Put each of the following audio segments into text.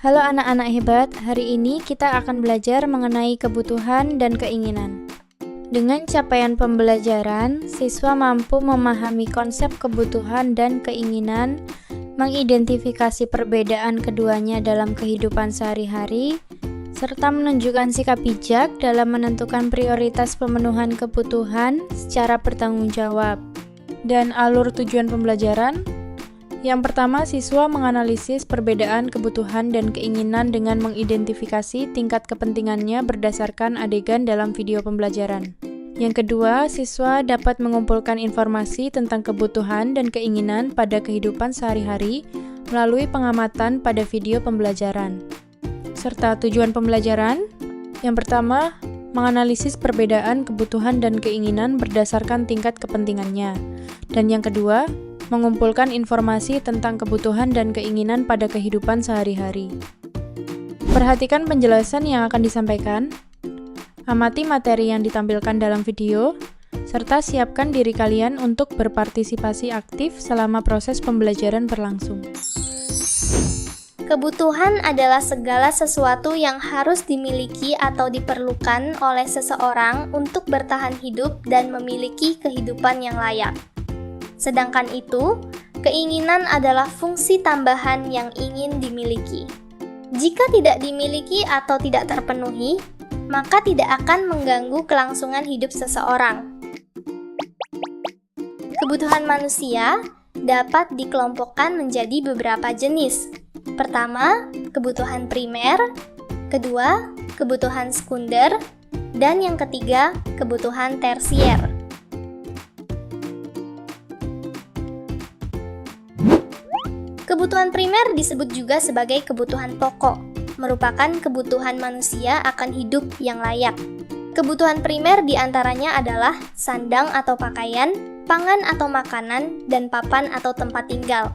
Halo anak-anak hebat, hari ini kita akan belajar mengenai kebutuhan dan keinginan. Dengan capaian pembelajaran, siswa mampu memahami konsep kebutuhan dan keinginan, mengidentifikasi perbedaan keduanya dalam kehidupan sehari-hari, serta menunjukkan sikap bijak dalam menentukan prioritas pemenuhan kebutuhan secara bertanggung jawab. Dan alur tujuan pembelajaran. Yang pertama, siswa menganalisis perbedaan kebutuhan dan keinginan dengan mengidentifikasi tingkat kepentingannya berdasarkan adegan dalam video pembelajaran. Yang kedua, siswa dapat mengumpulkan informasi tentang kebutuhan dan keinginan pada kehidupan sehari-hari melalui pengamatan pada video pembelajaran. Serta tujuan pembelajaran. Yang pertama, menganalisis perbedaan kebutuhan dan keinginan berdasarkan tingkat kepentingannya. Dan yang kedua, mengumpulkan informasi tentang kebutuhan dan keinginan pada kehidupan sehari-hari. Perhatikan penjelasan yang akan disampaikan, amati materi yang ditampilkan dalam video, serta siapkan diri kalian untuk berpartisipasi aktif selama proses pembelajaran berlangsung. Kebutuhan adalah segala sesuatu yang harus dimiliki atau diperlukan oleh seseorang untuk bertahan hidup dan memiliki kehidupan yang layak. Sedangkan itu, keinginan adalah fungsi tambahan yang ingin dimiliki. Jika tidak dimiliki atau tidak terpenuhi, maka tidak akan mengganggu kelangsungan hidup seseorang. Kebutuhan manusia dapat dikelompokkan menjadi beberapa jenis. Pertama, kebutuhan primer, kedua, kebutuhan sekunder, dan yang ketiga, kebutuhan tersier. Kebutuhan primer disebut juga sebagai kebutuhan pokok, merupakan kebutuhan manusia akan hidup yang layak. Kebutuhan primer diantaranya adalah sandang atau pakaian, pangan atau makanan, dan papan atau tempat tinggal.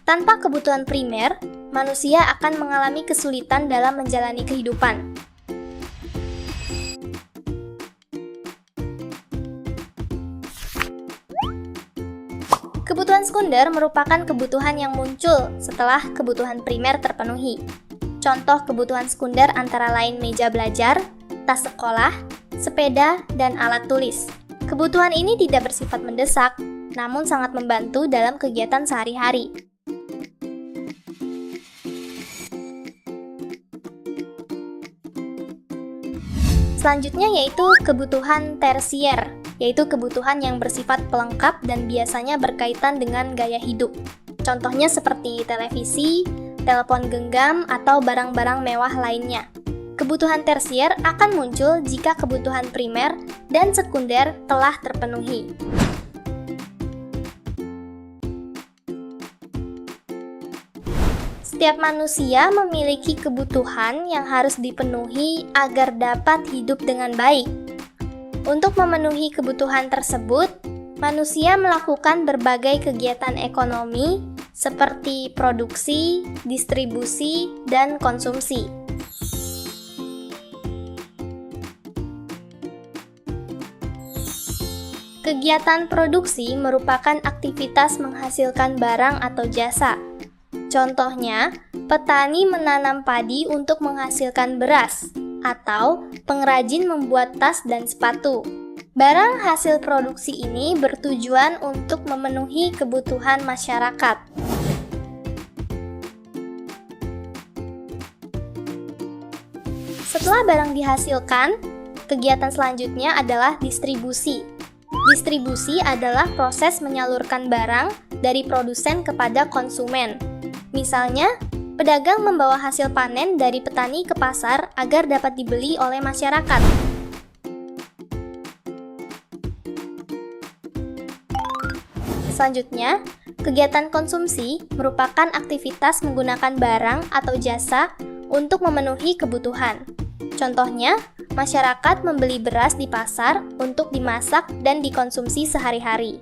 Tanpa kebutuhan primer, manusia akan mengalami kesulitan dalam menjalani kehidupan. Kebutuhan sekunder merupakan kebutuhan yang muncul setelah kebutuhan primer terpenuhi. Contoh kebutuhan sekunder antara lain meja belajar, tas sekolah, sepeda, dan alat tulis. Kebutuhan ini tidak bersifat mendesak, namun sangat membantu dalam kegiatan sehari-hari. Selanjutnya yaitu kebutuhan tersier, yaitu kebutuhan yang bersifat pelengkap dan biasanya berkaitan dengan gaya hidup. Contohnya seperti televisi, telepon genggam, atau barang-barang mewah lainnya. Kebutuhan tersier akan muncul jika kebutuhan primer dan sekunder telah terpenuhi. Setiap manusia memiliki kebutuhan yang harus dipenuhi agar dapat hidup dengan baik. Untuk memenuhi kebutuhan tersebut, manusia melakukan berbagai kegiatan ekonomi seperti produksi, distribusi, dan konsumsi. Kegiatan produksi merupakan aktivitas menghasilkan barang atau jasa. Contohnya, petani menanam padi untuk menghasilkan beras, atau pengrajin membuat tas dan sepatu. Barang hasil produksi ini bertujuan untuk memenuhi kebutuhan masyarakat. Setelah barang dihasilkan, kegiatan selanjutnya adalah distribusi. Distribusi adalah proses menyalurkan barang dari produsen kepada konsumen. Misalnya, pedagang membawa hasil panen dari petani ke pasar agar dapat dibeli oleh masyarakat. Selanjutnya, kegiatan konsumsi merupakan aktivitas menggunakan barang atau jasa untuk memenuhi kebutuhan. Contohnya, masyarakat membeli beras di pasar untuk dimasak dan dikonsumsi sehari-hari.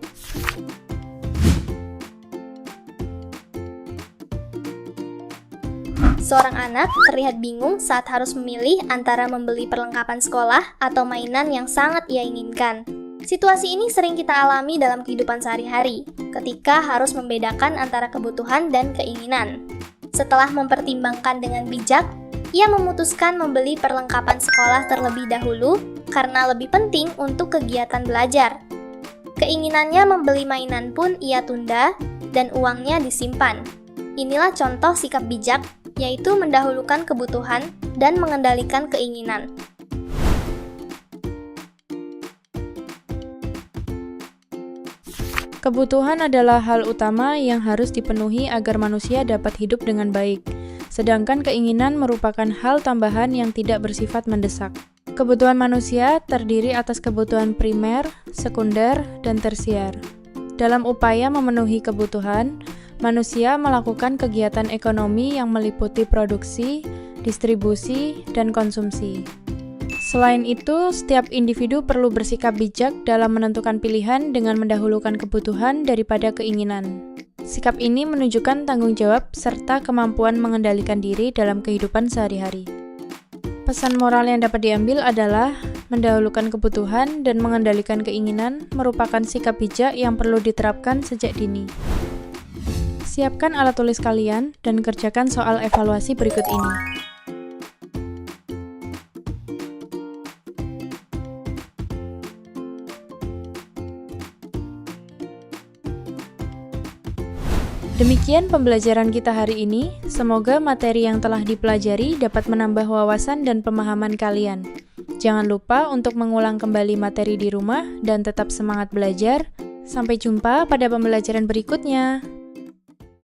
Seorang anak terlihat bingung saat harus memilih antara membeli perlengkapan sekolah atau mainan yang sangat ia inginkan. Situasi ini sering kita alami dalam kehidupan sehari-hari, ketika harus membedakan antara kebutuhan dan keinginan. Setelah mempertimbangkan dengan bijak, ia memutuskan membeli perlengkapan sekolah terlebih dahulu karena lebih penting untuk kegiatan belajar. Keinginannya membeli mainan pun ia tunda dan uangnya disimpan. Inilah contoh sikap bijak, yaitu mendahulukan kebutuhan dan mengendalikan keinginan. Kebutuhan adalah hal utama yang harus dipenuhi agar manusia dapat hidup dengan baik, sedangkan keinginan merupakan hal tambahan yang tidak bersifat mendesak. Kebutuhan manusia terdiri atas kebutuhan primer, sekunder, dan tersier. Dalam upaya memenuhi kebutuhan, manusia melakukan kegiatan ekonomi yang meliputi produksi, distribusi, dan konsumsi. Selain itu, setiap individu perlu bersikap bijak dalam menentukan pilihan dengan mendahulukan kebutuhan daripada keinginan. Sikap ini menunjukkan tanggung jawab serta kemampuan mengendalikan diri dalam kehidupan sehari-hari. Pesan moral yang dapat diambil adalah mendahulukan kebutuhan dan mengendalikan keinginan merupakan sikap bijak yang perlu diterapkan sejak dini. Siapkan alat tulis kalian dan kerjakan soal evaluasi berikut ini. Demikian pembelajaran kita hari ini. Semoga materi yang telah dipelajari dapat menambah wawasan dan pemahaman kalian. Jangan lupa untuk mengulang kembali materi di rumah dan tetap semangat belajar. Sampai jumpa pada pembelajaran berikutnya.